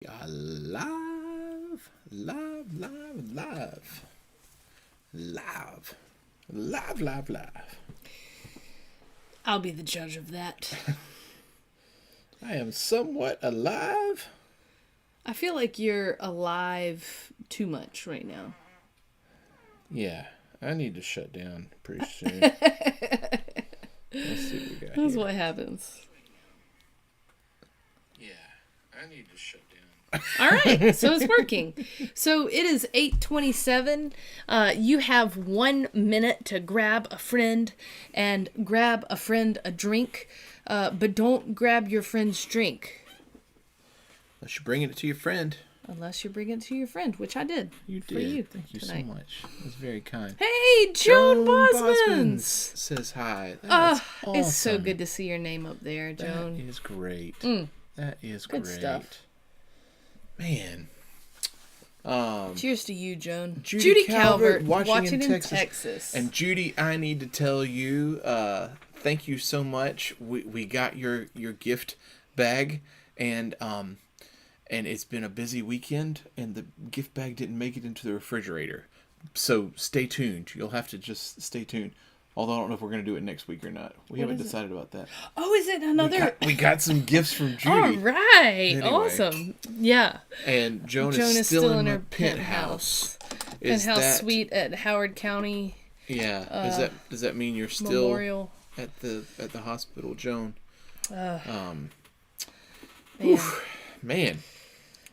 Live, live, live, live, live, live, live, live. I'll be the judge of that. I am somewhat alive. I feel like you're alive too much right now. Yeah, I need to shut down pretty soon. Let's see what we got That's here. what happens. Yeah, I need to shut down. All right, so it's working. So it is 8:27. You have 1 minute to grab a friend and grab a friend a drink, but don't grab your friend's drink. Unless you're bringing it to your friend. Unless you bring it to your friend, which I did. You for did. you Thank you tonight. so much. That's very kind. Hey, Joan Bosmans! Says hi. That's awesome. It's so good to see your name up there, Joan. That is great. That is Good great. stuff. Man. Cheers to you, Joan. Judy Calvert, watching in in Texas. And Judy, I need to tell you, thank you so much. We got your gift bag, and it's been a busy weekend, and the gift bag didn't make it into the refrigerator. So stay tuned. You'll have to just stay tuned. Although I don't know if we're going to do it next week or not. We haven't decided about that. Oh, is it another? We got some gifts from Judy. All right. Anyway. Awesome. Yeah. And Joan is still in her penthouse. Penthouse suite at Howard County. Yeah. Does that mean you're still Memorial at the hospital, Joan? Man.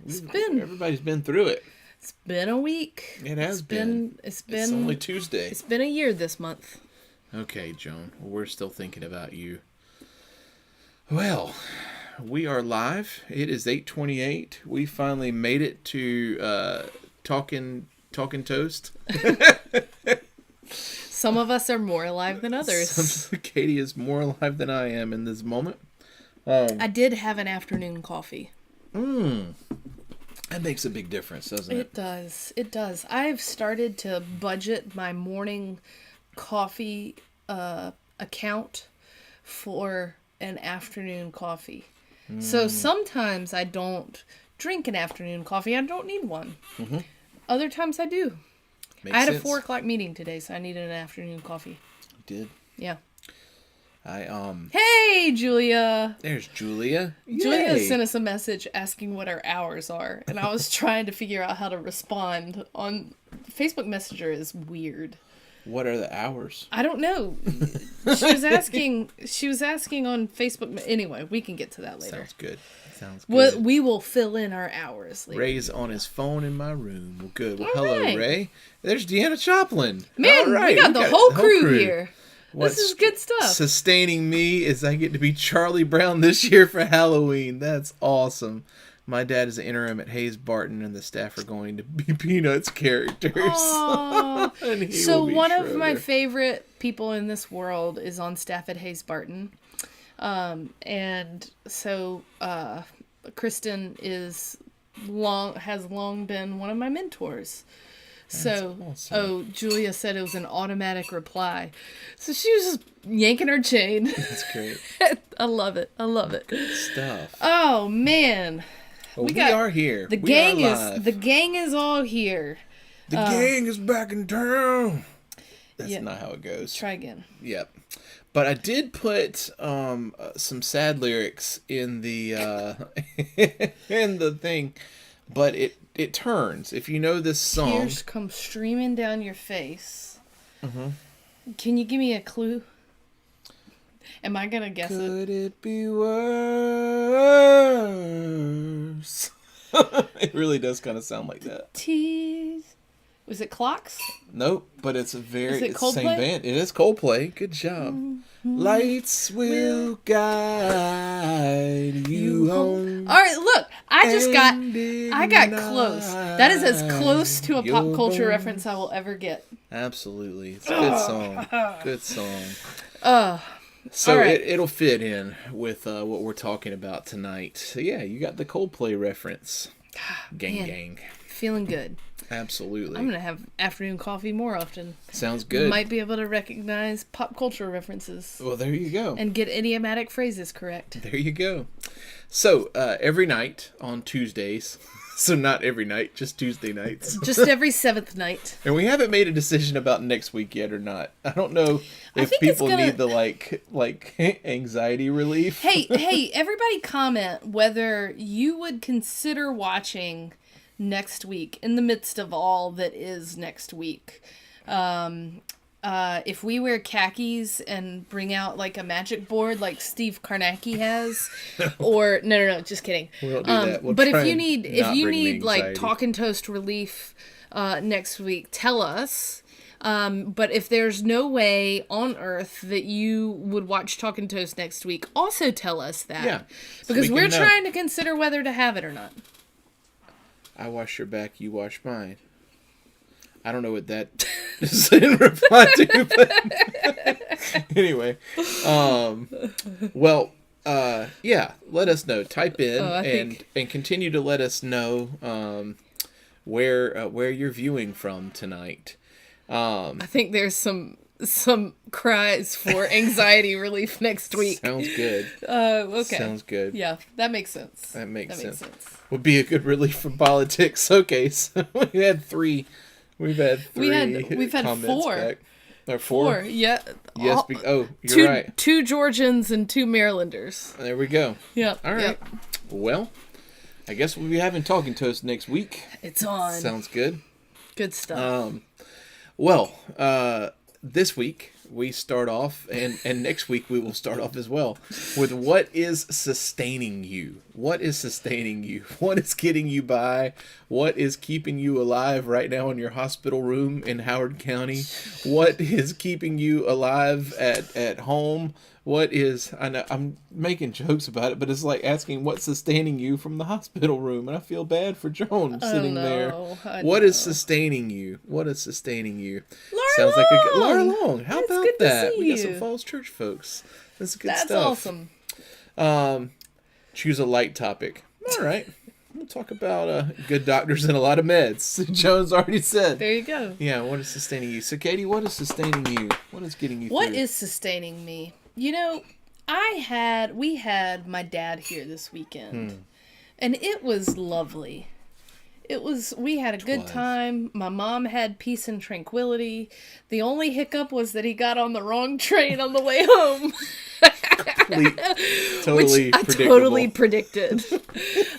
Everybody's been through it. It's been a week. It has been. It's only Tuesday. It's been a year this month. Okay, Joan. We're still thinking about you. Well, we are live. It is 8:28. We finally made it to Talking Toast. Some of us are more alive than others. Katie is more alive than I am in this moment. I did have an afternoon coffee. That makes a big difference, doesn't it? It does. It does. I've started to budget my morning coffee account for an afternoon coffee. So sometimes I don't drink an afternoon coffee. I don't need one. Mm-hmm. Other times I do. I had a 4 o'clock meeting today, so I needed an afternoon coffee. You did? Yeah. Hey, Julia. There's Julia. Julia Yay. sent us a message asking what our hours are, and I was trying to figure out how to respond on Facebook Messenger. Is weird. What are the hours? I don't know. She was asking on Facebook. Anyway, we can get to that later. Sounds good. We will fill in our hours later. Ray's on his phone in my room. Well, good. Well, All hello, right. Ray. There's Deanna Choplin. Man, All right. we got the whole crew here. What's this is good stuff. Sustaining me is I get to be Charlie Brown this year for Halloween. That's awesome. My dad is an interim at Hayes Barton, and the staff are going to be Peanuts characters. So one of my favorite people in this world is on staff at Hayes Barton. And so Kristen has long been one of my mentors. So, awesome. Julia said it was an automatic reply. So she was just yanking her chain. That's great. I love it. Good stuff. Oh, man. Well, we are here. The gang is all here. The gang is back in town. That's not how it goes. Try again. Yep. But I did put some sad lyrics in the in the thing, but it turns. If you know this song, Tears come streaming down your face. Mm-hmm. Can you give me a clue? Am I gonna guess it? Could it be worse? It really does kind of sound like that. Tears. Was it Clocks? Nope, but it's a very Is it it's the same Coldplay? band. It is Coldplay. Good job. Mm-hmm. Lights will guide you home. All right, look. I got close. That is as close to a pop culture reference I will ever get. Absolutely. It's a good song. Good song. So right. it'll fit in with what we're talking about tonight. So yeah, you got the Coldplay reference. Gang. Feeling good. Absolutely. I'm going to have afternoon coffee more often. Sounds good. Might be able to recognize pop culture references. Well, there you go. And get idiomatic phrases correct. There you go. So, every night on Tuesdays, so not every night, just Tuesday nights. Just every seventh night. And we haven't made a decision about next week yet or not. I don't know if think people it's gonna- need the like anxiety relief. Hey, everybody comment whether you would consider watching next week in the midst of all that is next week. If we wear khakis and bring out like a magic board like Steve Karnacki has, or no, just kidding. We don't do that. We'll but try if you and need not bring the like anxiety. talk and toast relief next week, tell us. But if there's no way on earth that you would watch Talk and Toast next week, also tell us that. Yeah, so because we can we're know. trying to consider whether to have it or not. I wash your back, you wash mine. I don't know what that is in reply to, but anyway. Yeah, let us know. Type in and continue to let us know where you're viewing from tonight. I think there's some cries for anxiety relief next week. Sounds good. Okay. Sounds good. Yeah, that makes sense. That makes sense. Would be a good relief from politics. Okay, so we've had three We've had comments four. back. Or four? Yeah. Yes. You're right. Two Georgians and two Marylanders. There we go. Yeah. All right. Yep. Well, I guess we'll be having Talking Toast next week. It's on. Sounds good. Good stuff. This week we start off, and next week we will start off as well, with what is sustaining you? What is sustaining you? What is getting you by? What is keeping you alive right now in your hospital room in Howard County? What is keeping you alive at home? What is, I know I'm making jokes about it, but it's like asking what's sustaining you from the hospital room. And I feel bad for Joan sitting there. What is sustaining you? What is sustaining you? Laura Sounds like a Long! Laura Long. How It's about good to that? see We got you. some Falls Church folks. That's good That's stuff. awesome. Choose a light topic. All right. We'll talk about good doctors and a lot of meds. Joan's already said. There you go. Yeah, what is sustaining you? So, Katie, what is sustaining you? What is getting you What through? is sustaining me? You know, we had my dad here this weekend, and it was lovely. We had a good time. My mom had peace and tranquility. The only hiccup was that he got on the wrong train on the way home. Totally Which I totally predicted.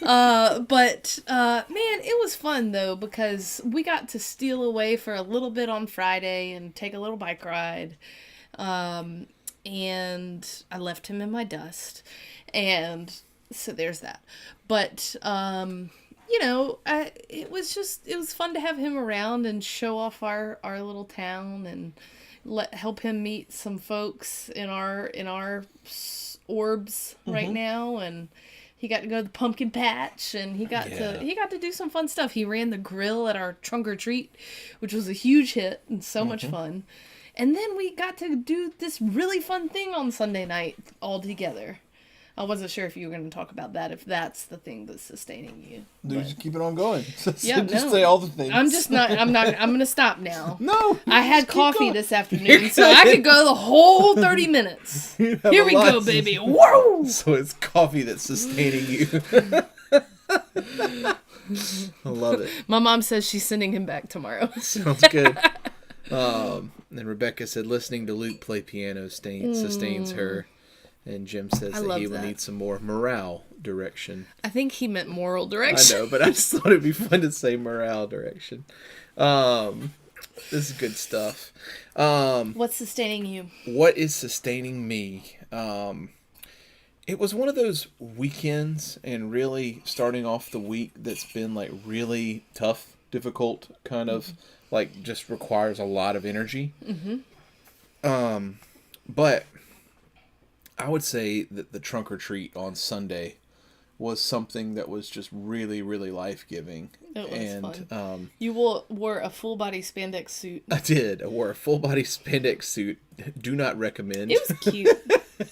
But man, it was fun though, because we got to steal away for a little bit on Friday and take a little bike ride. And I left him in my dust. And so there's that. But, you know, it was fun to have him around and show off our little town and help him meet some folks in our orbs right now. And he got to go to the pumpkin patch, and he got to do some fun stuff. He ran the grill at our trunk or treat, which was a huge hit and so much fun. And then we got to do this really fun thing on Sunday night all together. I wasn't sure if you were going to talk about that, if that's the thing that's sustaining you. Dude, just keep it on going. Yeah, just say all the things. I'm going to stop now. No. I had keep coffee going. this afternoon, so I could go the whole 30 minutes. You have Here a we lot go, to- baby. Whoa! So it's coffee that's sustaining you. I love it. My mom says she's sending him back tomorrow. Sounds good. And Rebecca said listening to Luke play piano sustains her. And Jim says I that love he will that. need some more morale direction. I think he meant moral I direction. know, but I just thought it'd be fun to say morale direction. This is good stuff. What's sustaining you? What is sustaining me? It was one of those weekends and really starting off the week that's been like really tough, difficult, kind of like just requires a lot of energy. But I would say that the trunk or treat on Sunday was something that was just really, really life-giving. It was fun. You wore a full-body spandex suit. I did. I wore a full-body spandex suit. Do not recommend. It was cute.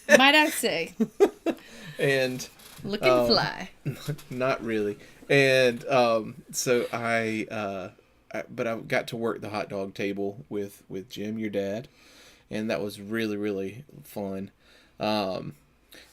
Might I say. And Looking fly. not really. And so but I got to work the hot dog table with Jim, your dad, and that was really, really fun.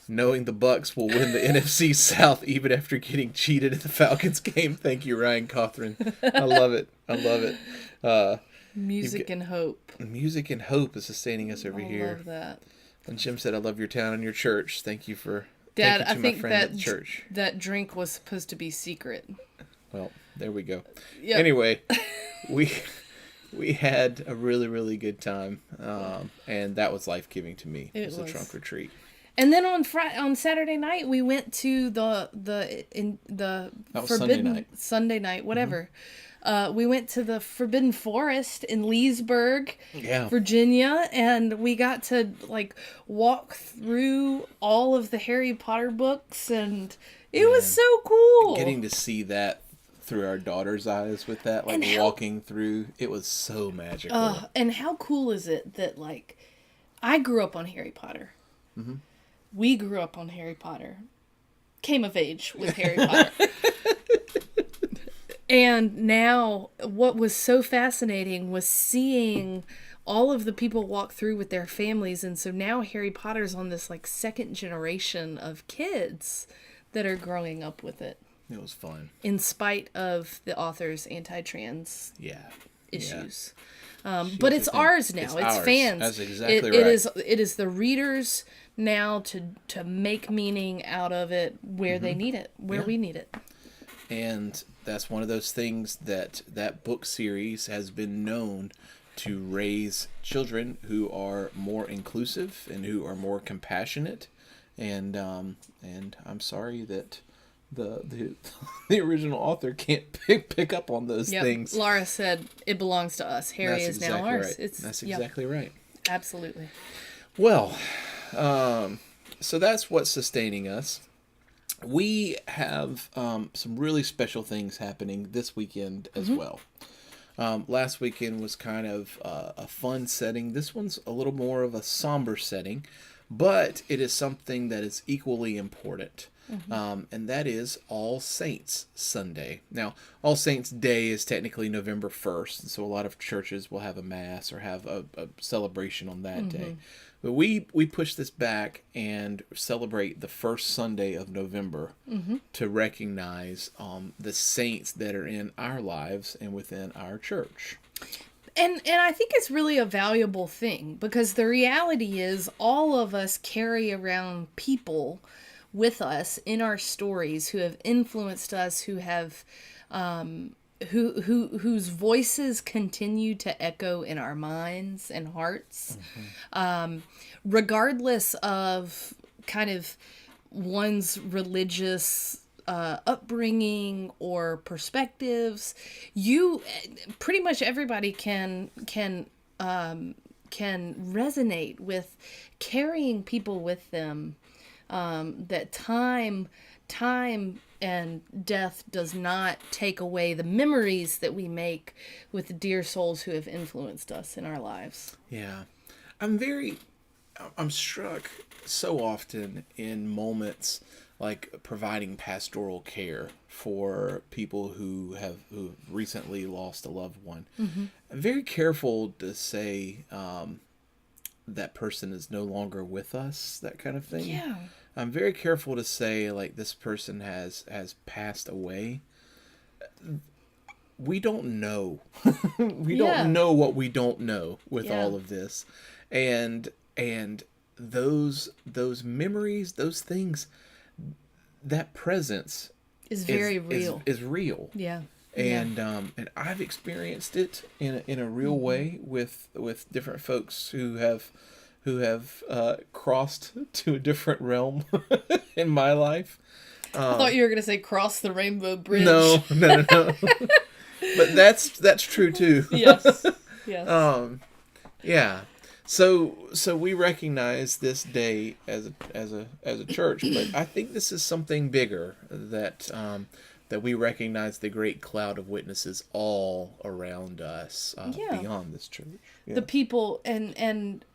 knowing the Bucks will win the NFC South even after getting cheated at the Falcons game. Thank you, Ryan Cawthron. I love it. I love it. Music and hope. Music and hope is sustaining us over here. I love that. And Jim said, "I love your town and your church. Thank you for Dad, thank you to I think my friend at the church." that drink was supposed to be secret. Well, there we go. Yep. Anyway, we had a really, really good time, and that was life-giving to me. It was a trunk retreat. And then on Saturday night we went to the Forbidden Sunday night, whatever. Mm-hmm. We went to the Forbidden Forest in Leesburg, Virginia, and we got to like walk through all of the Harry Potter books, and it was so cool. Getting to see that through our daughter's eyes with that, like walking through, it was so magical. And how cool is it that like I grew up on Harry Potter. Mm-hmm. We grew up on Harry Potter. Came of age with Harry Potter. And now what was so fascinating was seeing all of the people walk through with their families. And so now Harry Potter's on this like second generation of kids that are growing up with it. It was fun. In spite of the author's anti-trans issues. But it's ours now. It's fans. That's exactly right. It is the readers now to make meaning out of it where they need it, where we need it. And that's one of those things that book series has been known to raise children who are more inclusive and who are more compassionate. And I'm sorry that the original author can't pick up on those things. Laura said it belongs to us. Harry is now ours. Right. That's exactly right. Absolutely. Well, so that's what's sustaining us. We have some really special things happening this weekend as well. Last weekend was kind of a fun setting. This one's a little more of a somber setting, but it is something that is equally important. And that is All Saints Sunday. Now, All Saints Day is technically November 1st, and so a lot of churches will have a mass or have a celebration on that day. But we push this back and celebrate the first Sunday of November to recognize the saints that are in our lives and within our church. And I think it's really a valuable thing, because the reality is all of us carry around people with us in our stories who have influenced us, who have whose voices continue to echo in our minds and hearts, regardless of kind of one's religious upbringing or perspectives. Pretty much everybody can resonate with carrying people with them. That time and death does not take away the memories that we make with the dear souls who have influenced us in our lives. Yeah. I'm struck so often in moments like providing pastoral care for people who have recently lost a loved one. I'm very careful to say that person is no longer with us, that kind of thing. Yeah. I'm very careful to say, like, this person has passed away. We don't know. We don't know what we don't know with all of this. And those memories, those things, that presence is very real. Is real. Yeah. And I've experienced it in a real way with different folks who have crossed to a different realm in my life. I thought you were going to say cross the rainbow bridge. No. But that's true too. Yes. Yeah. So we recognize this day as a church, but I think this is something bigger that we recognize the great cloud of witnesses all around us beyond this church. Yeah. The people and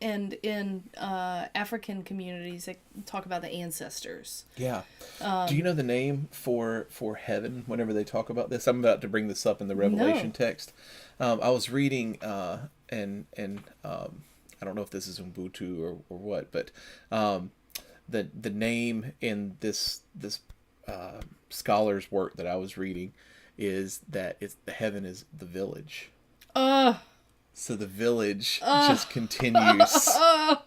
in African communities that talk about the ancestors. Yeah. Do you know the name for heaven whenever they talk about this? I'm about to bring this up in the Revelation text. I was reading and I don't know if this is Ubuntu or what, but the name in this scholar's work that I was reading is that the heaven is the village. So the village just continues to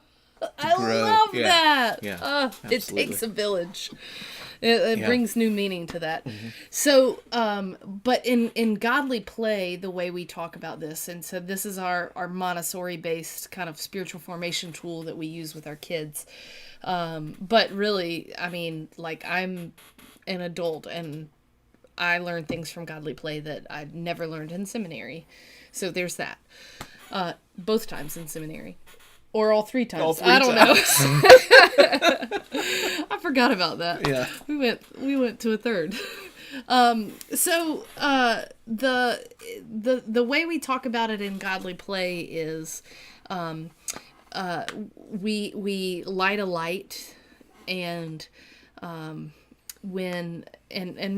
I grow. love that. Yeah, it takes a village. It brings new meaning to that. So, but in Godly Play, the way we talk about this, and so this is our Montessori-based kind of spiritual formation tool that we use with our kids. But really, I mean, like, I'm an adult, and I learned things from Godly Play that I never learned in seminary. So there's that. Both times in seminary. Or all 3 times. I don't know. I forgot about that. Yeah. We went to a third. So the way we talk about it in Godly Play is we light a light, and and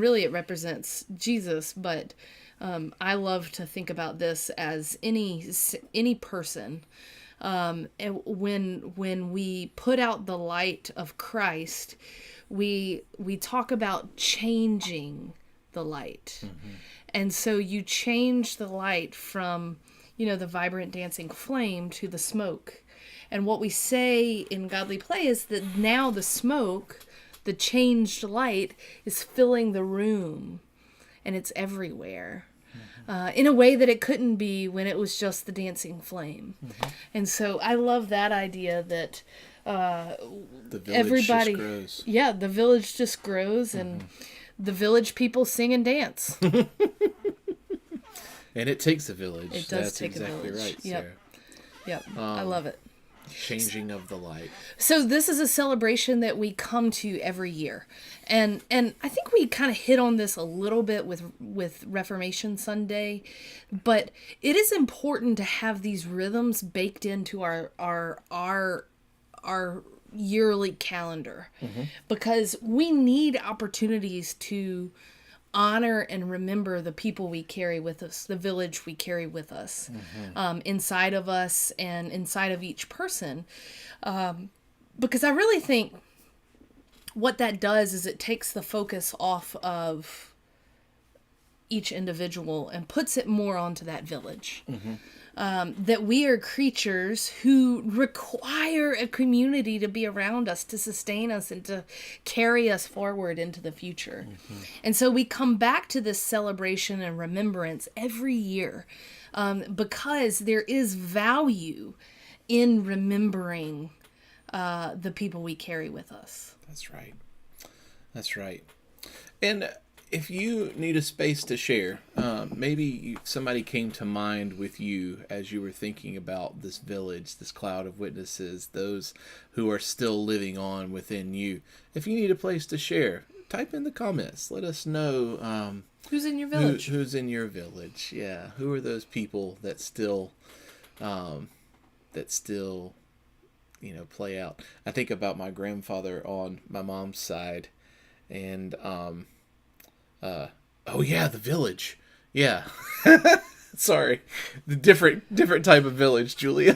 really it represents Jesus, but I love to think about this as any person. And when we put out the light of Christ, we talk about changing the light. And so you change the light from, the vibrant dancing flame to the smoke. And what we say in Godly Play is that now the smoke, the changed light, is filling the room, and it's everywhere. In a way that it couldn't be when it was just the dancing flame. And so I love that idea that the village just grows. Yeah, the village just grows, and the village people sing and dance. And it takes a village. It does That's take exactly a village. Right, Sarah. Yep. I love it. Changing of the light. So this is a celebration that we come to every year. And I think we kind of hit on this a little bit with Reformation Sunday, but it is important to have these rhythms baked into our yearly calendar, because we need opportunities to honor and remember the people we carry with us, the village we carry with us, inside of us and inside of each person. Because I really think what that does is it takes the focus off of each individual and puts it more onto that village. That we are creatures who require a community to be around us, to sustain us, and to carry us forward into the future. And so we come back to this celebration and remembrance every year, because there is value in remembering the people we carry with us. That's right. And if you need a space to share, maybe somebody came to mind with you as you were thinking about this village, this cloud of witnesses, those who are still living on within you. If you need a place to share, type in the comments. Let us know Who's in your village? Who's in your village? Yeah. Who are those people that still play out? I think about my grandfather on my mom's side, and oh yeah, the village. Yeah. Sorry. The different type of village, Julia.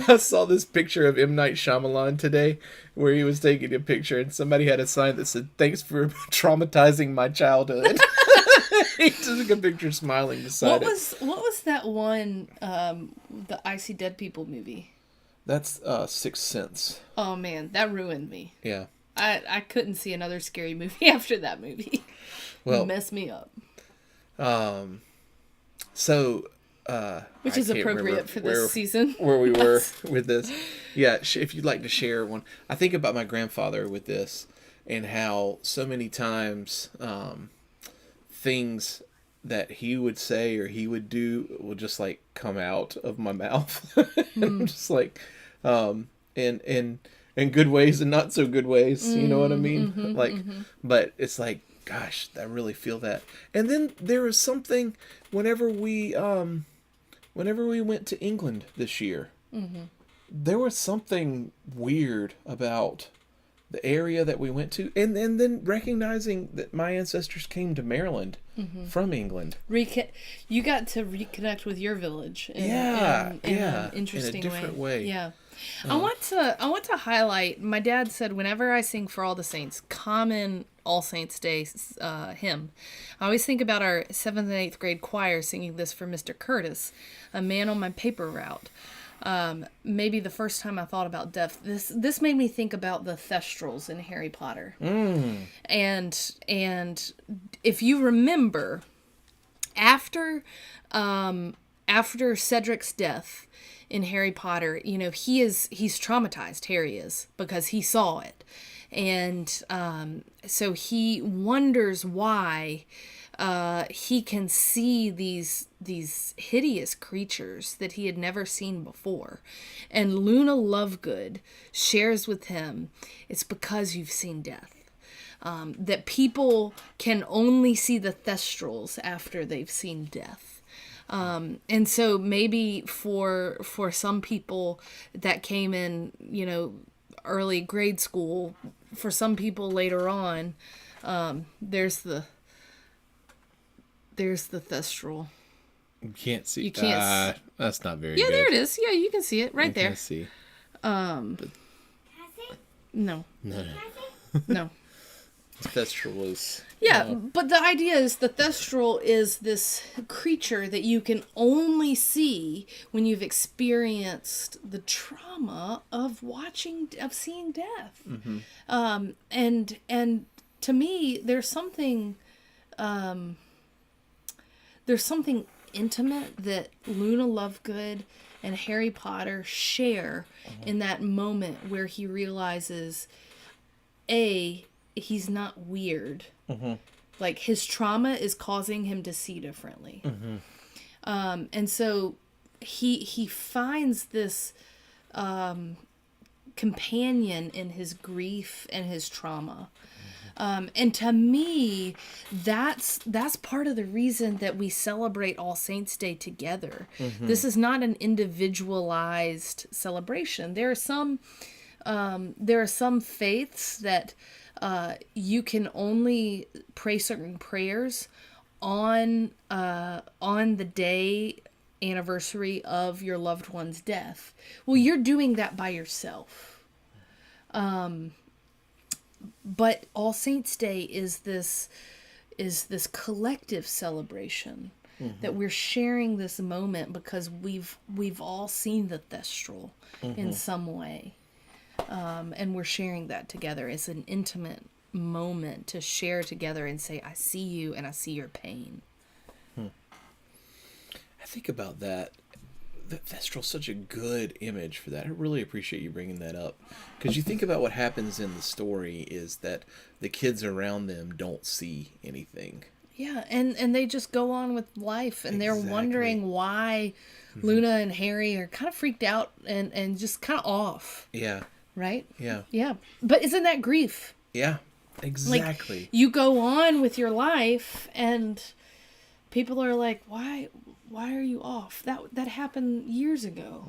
I saw this picture of M. Night Shyamalan today where he was taking a picture and somebody had a sign that said, "Thanks for traumatizing my childhood." He took a picture smiling beside it. What was that one, the I See Dead People movie? That's Sixth Sense. Oh man, that ruined me. Yeah. I couldn't see another scary movie after that movie. Well, messed me up. Which is appropriate for this season. Where we were with this. Yeah, if you'd like to share one. I think about my grandfather with this and how so many times things that he would say or he would do will just like come out of my mouth. I'm just like, in good ways and not so good ways. You know what I mean? But it's like, gosh, I really feel that. And then there was something whenever we went to England this year, there was something weird about the area that we went to, and then recognizing that my ancestors came to Maryland from England. You got to reconnect with your village in an interesting in a different way. Yeah. I want to highlight, my dad said whenever I sing For All the Saints, common All Saints Day hymn, I always think about our 7th and 8th grade choir singing this for Mr. Curtis, a man on my paper route. Maybe the first time I thought about death, this made me think about the Thestrals in Harry Potter. And if you remember, after Cedric's death in Harry Potter, he's traumatized, Harry is, because he saw it. And so he wonders why he can see these hideous creatures that he had never seen before. And Luna Lovegood shares with him, it's because you've seen death. That people can only see the Thestrals after they've seen death. And so maybe for some people that came in, early grade school, for some people later on, there's the Thestral. You can't see. You can't. That's not very. Yeah, good. there it is. Yeah, you can see it right there. Can see. No. No. Thestral is. Yeah, but the idea is the Thestral is this creature that you can only see when you've experienced the trauma of seeing death. And to me, there's something intimate that Luna Lovegood and Harry Potter share in that moment where he realizes, he's not weird. Like, his trauma is causing him to see differently. And so he finds this companion in his grief and his trauma. And to me, that's part of the reason that we celebrate All Saints Day together. This is not an individualized celebration. There are some faiths that you can only pray certain prayers on the day anniversary of your loved one's death. Well, you're doing that by yourself. But All Saints Day is this collective celebration that we're sharing this moment because we've all seen the Thestral in some way. And we're sharing that together. It's an intimate moment to share together and say, I see you and I see your pain. I think about that. The Thestral's such a good image for that. I really appreciate you bringing that up. Because you think about what happens in the story is that the kids around them don't see anything. Yeah, and they just go on with life, and they're wondering why Luna and Harry are kind of freaked out and just kind of off. Yeah. Right? Yeah. Yeah. But isn't that grief? Yeah, exactly. Like, you go on with your life, and people are like, why are you off? That happened years ago.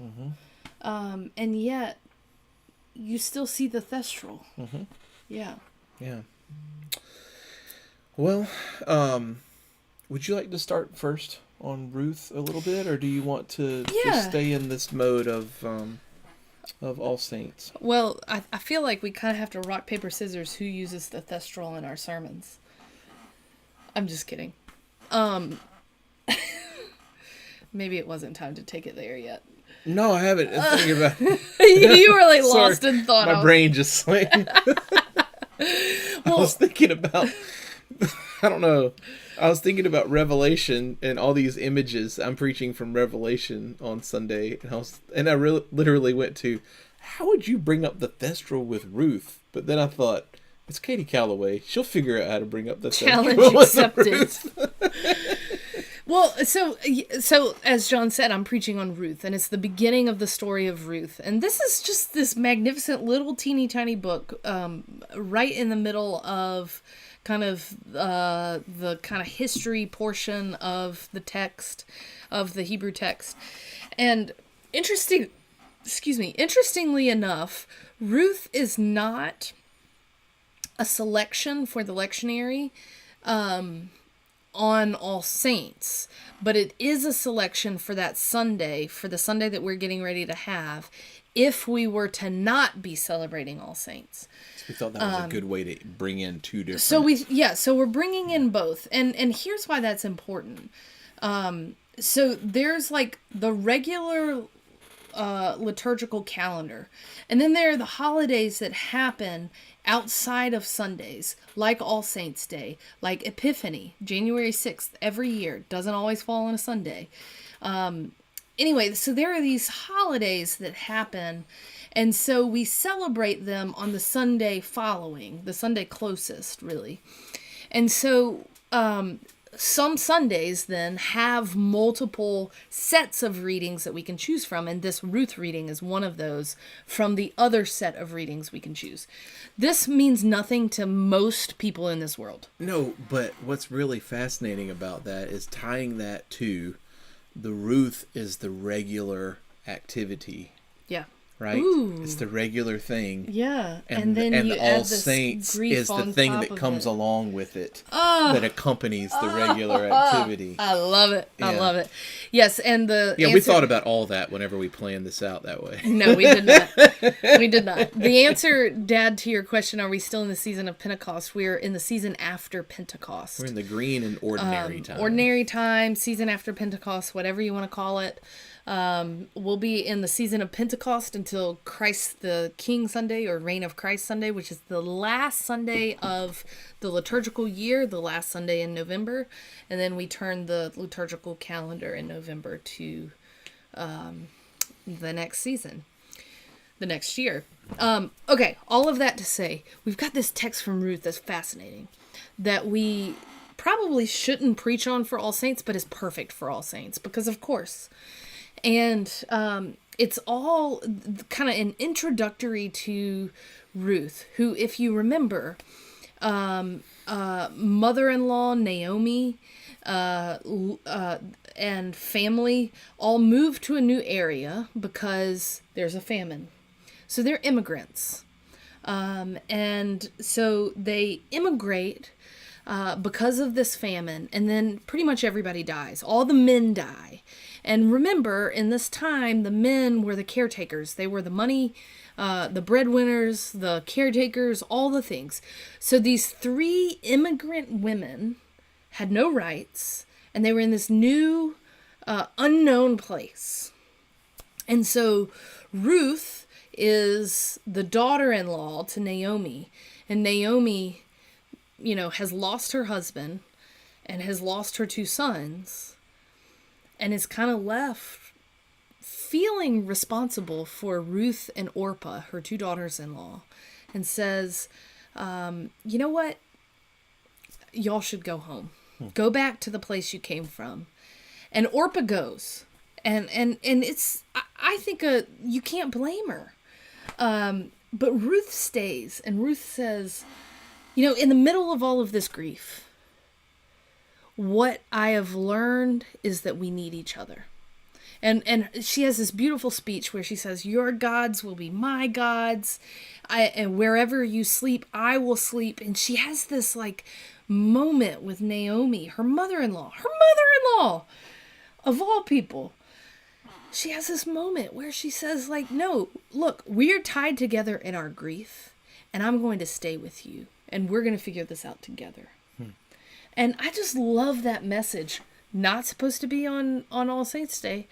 And yet, you still see the Thestral. Yeah. Yeah. Well, would you like to start first on Ruth a little bit, or do you want to just stay in this mode of All Saints? Well, I feel like we kind of have to rock, paper, scissors who uses the Thestral in our sermons. I'm just kidding. Maybe it wasn't time to take it there yet. No, I haven't. I'm thinking about You were like lost in thought. My brain just slammed. I was thinking about... I don't know. I was thinking about Revelation and all these images. I'm preaching from Revelation on Sunday, and I literally went to, how would you bring up the Thestral with Ruth? But then I thought, it's Katie Calloway. She'll figure out how to bring up the challenge Thestral accepted. Well, so as John said, I'm preaching on Ruth, and it's the beginning of the story of Ruth. And this is just this magnificent little teeny tiny book, right in the middle of kind of the kind of history portion of the text, of the Hebrew text. And interestingly enough, Ruth is not a selection for the lectionary on All Saints, but it is a selection for that Sunday, for the Sunday that we're getting ready to have, if we were to not be celebrating All Saints. So we thought that was a good way to bring in two different. So we're bringing in both, and here's why that's important. So there's like the regular liturgical calendar, and then there are the holidays that happen outside of Sundays, like All Saints Day, like Epiphany, January 6th, every year. Doesn't always fall on a Sunday. Anyway, so there are these holidays that happen, and so we celebrate them on the Sunday following, the Sunday closest, really. And so some Sundays then have multiple sets of readings that we can choose from, and this Ruth reading is one of those from the other set of readings we can choose. This means nothing to most people in this world. No, but what's really fascinating about that is tying that to the Ruth is the regular activity. Yeah. Right? Ooh. It's the regular thing. Yeah. And then the you All add this Saints grief is the on thing top that of comes it. along with it. That accompanies the regular activity. I love it. I Yeah. love it. Yes, and the Yeah, answer... we thought about all that whenever we planned this out that way. No, we did not. We did not. The answer, Dad, to your question, are we still in the season of Pentecost? We're in the season after Pentecost. We're in the green and ordinary time. Ordinary time, season after Pentecost, whatever you want to call it. We'll be in the season of Pentecost until Christ the King Sunday, or Reign of Christ Sunday, which is the last Sunday of the liturgical year, the last Sunday in November. And then we turn the liturgical calendar in November to the next season, the next year. Okay, all of that to say, we've got this text from Ruth that's fascinating, that we probably shouldn't preach on for All Saints, but is perfect for All Saints, because of course. And it's all kind of an introductory to Ruth, who, if you remember, mother-in-law Naomi and family all moved to a new area because there's a famine. So they're immigrants. And so they immigrate because of this famine, and then pretty much everybody dies. All the men die. And remember, in this time, the men were the caretakers. They were the money, the breadwinners, the caretakers, all the things. So these 3 immigrant women had no rights, and they were in this new, unknown place. And so Ruth is the daughter-in-law to Naomi, and Naomi, has lost her husband and has lost her 2 sons, and is kind of left feeling responsible for Ruth and Orpah, her 2 daughters-in-law, and says, you know what? Y'all should go home. Go back to the place you came from. And Orpah goes. And it's, I think you can't blame her. But Ruth stays, and Ruth says, in the middle of all of this grief, what I have learned is that we need each other. And she has this beautiful speech where she says, your gods will be my gods. And wherever you sleep, I will sleep. And she has this moment with Naomi, her mother-in-law of all people. She has this moment where she says, no, look, we are tied together in our grief, and I'm going to stay with you, and we're going to figure this out together. And I just love that message. Not supposed to be on All Saints Day,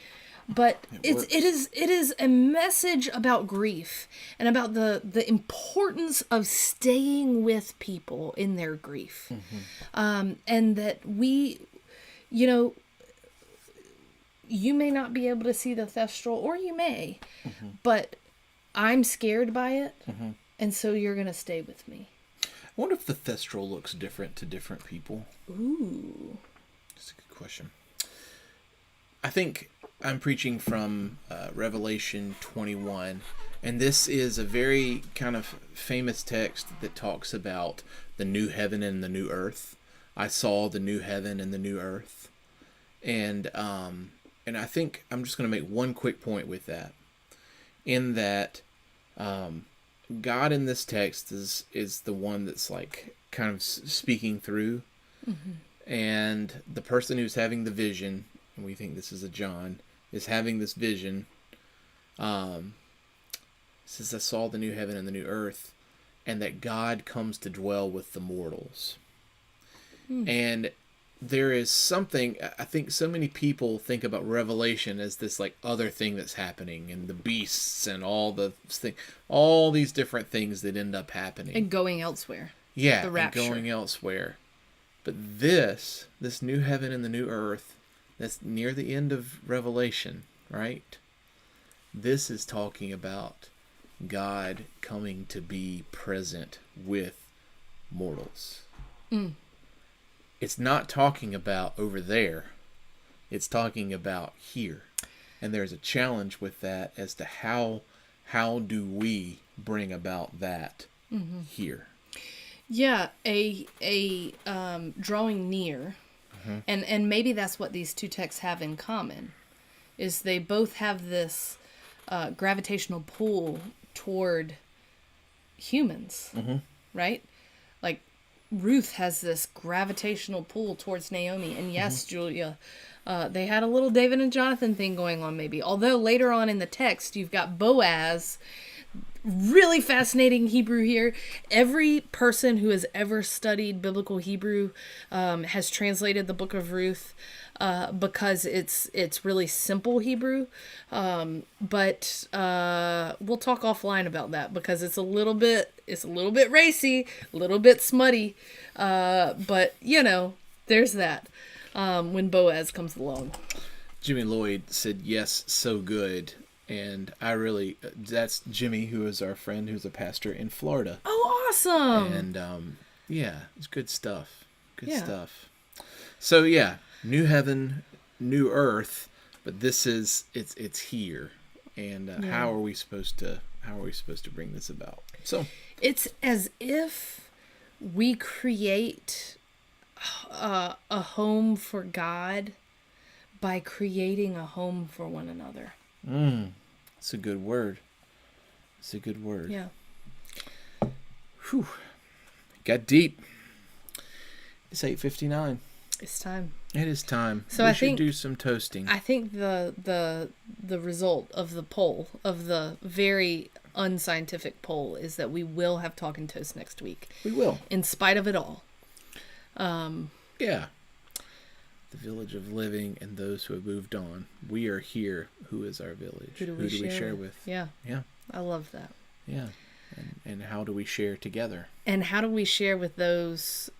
but it is a message about grief and about the importance of staying with people in their grief. And that we, you may not be able to see the thestral, or you may, but I'm scared by it, and so you're going to stay with me. I wonder if the thestral looks different to different people. Ooh. That's a good question. I think I'm preaching from Revelation 21, and this is a very kind of famous text that talks about the new heaven and the new earth. I saw the new heaven and the new earth. And I think I'm just going to make one quick point with that, in that God in this text is the one that's like kind of speaking through, and the person who's having the vision, and we think this is a John, is having this vision. Says, I saw the new heaven and the new earth, and that God comes to dwell with the mortals. And there is something, I think so many people think about Revelation as this like other thing that's happening, and the beasts and all these different things that end up happening. And going elsewhere. Yeah, the rapture. And going elsewhere. But this new heaven and the new earth, that's near the end of Revelation, right? This is talking about God coming to be present with mortals. It's not talking about over there. It's talking about here. And there's a challenge with that as to how do we bring about that here. Yeah, drawing near. And maybe that's what these two texts have in common, is they both have this gravitational pull toward humans, right? Like Ruth has this gravitational pull towards Naomi, and yes, Julia, they had a little David and Jonathan thing going on maybe. Although later on in the text, you've got Boaz. Really fascinating Hebrew here. Every person who has ever studied biblical Hebrew has translated the book of Ruth because it's really simple Hebrew. But we'll talk offline about that because it's a little bit racy, a little bit smutty. But there's that when Boaz comes along. Jimmy Lloyd said, yes, so good. And that's Jimmy, who is our friend, who's a pastor in Florida. Oh, awesome. And, it's good stuff. Good stuff. So, new heaven, new earth, but it's here. And how are we supposed to bring this about? So it's as if we create a home for God by creating a home for one another. It's a good word. Yeah. Whew. Got deep. It's 8:59. It's time. It is time. So we I should think do some toasting. I think the result of the poll, of the very unscientific poll, is that we will have Talk and Toast next week. We will. In spite of it all. Yeah. The village of living and those who have moved on. We are here. Who is our village? Who do we share with? Yeah. Yeah. I love that. Yeah. And how do we share together? And how do we share with those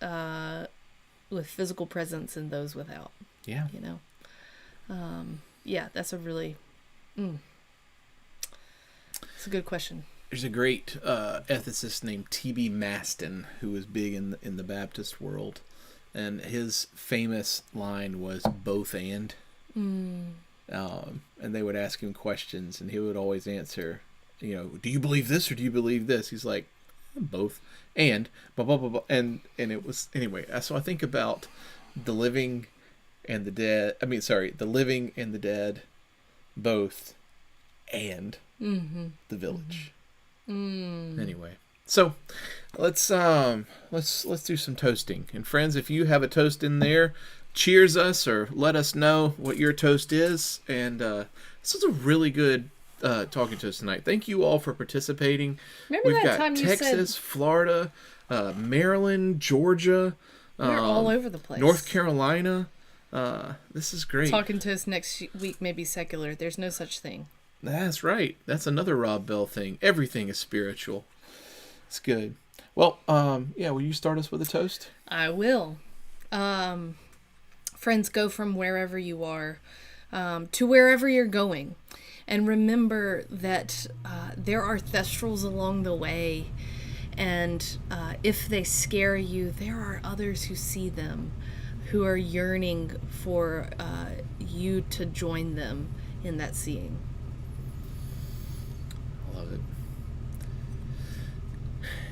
with physical presence and those without? Yeah. That's a really it's a good question. There's a great ethicist named T.B. Maston who was big in the Baptist world. And his famous line was both and. And they would ask him questions, and he would always answer, do you believe this or do you believe this? He's like, both. And, blah, blah, blah, blah. And it was, anyway, so I think about the living and the dead. The living and the dead, both, and the village. Anyway. So let's do some toasting. And friends, if you have a toast in there, cheers us or let us know what your toast is. And this was a really good talking toast tonight. Thank you all for participating. Remember We've that got time you Texas, said Florida, Maryland, Georgia. we're all over the place. North Carolina. This is great. Talking to us next week may be secular. There's no such thing. That's right. That's another Rob Bell thing. Everything is spiritual. It's good. Well, will you start us with a toast? I will. Friends, go from wherever you are to wherever you're going. And remember that there are thestrals along the way. And if they scare you, there are others who see them, who are yearning for you to join them in that seeing. I love it.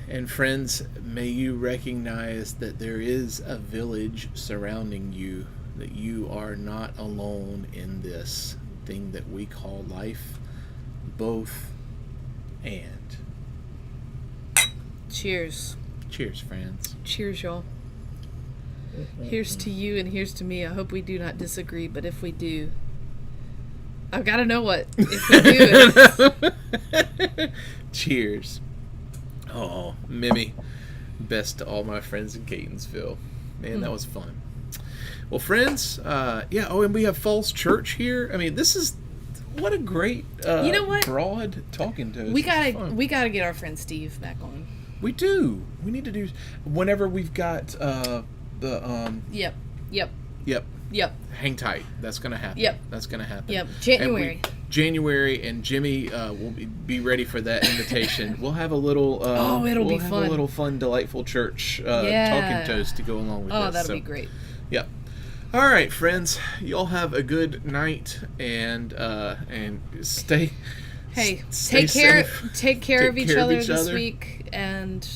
And friends, may you recognize that there is a village surrounding you, that you are not alone in this thing that we call life, both and. Cheers. Cheers, friends. Cheers, y'all. Here's to you and here's to me. I hope we do not disagree, but if we do, I've got to know what. If we do. Cheers. Oh, Mimi. Best to all my friends in Catonsville. Man, that was fun. Well, friends, and we have Falls Church here. I mean, this is what a great you know what? broad talking to us. We gotta get our friend Steve back on. We do. We need to do whenever we've got Yep. Hang tight. That's gonna happen. Yep. That's gonna happen. Yep. January. And Jimmy will be ready for that invitation. We'll have a little. It'll be fun. fun. A little fun, delightful church talking toast to go along with this. Oh, that'll be great. Yep. All right, friends. Y'all have a good night and stay. Hey, stay take care. safe. Take care of each care of other each this other. week, and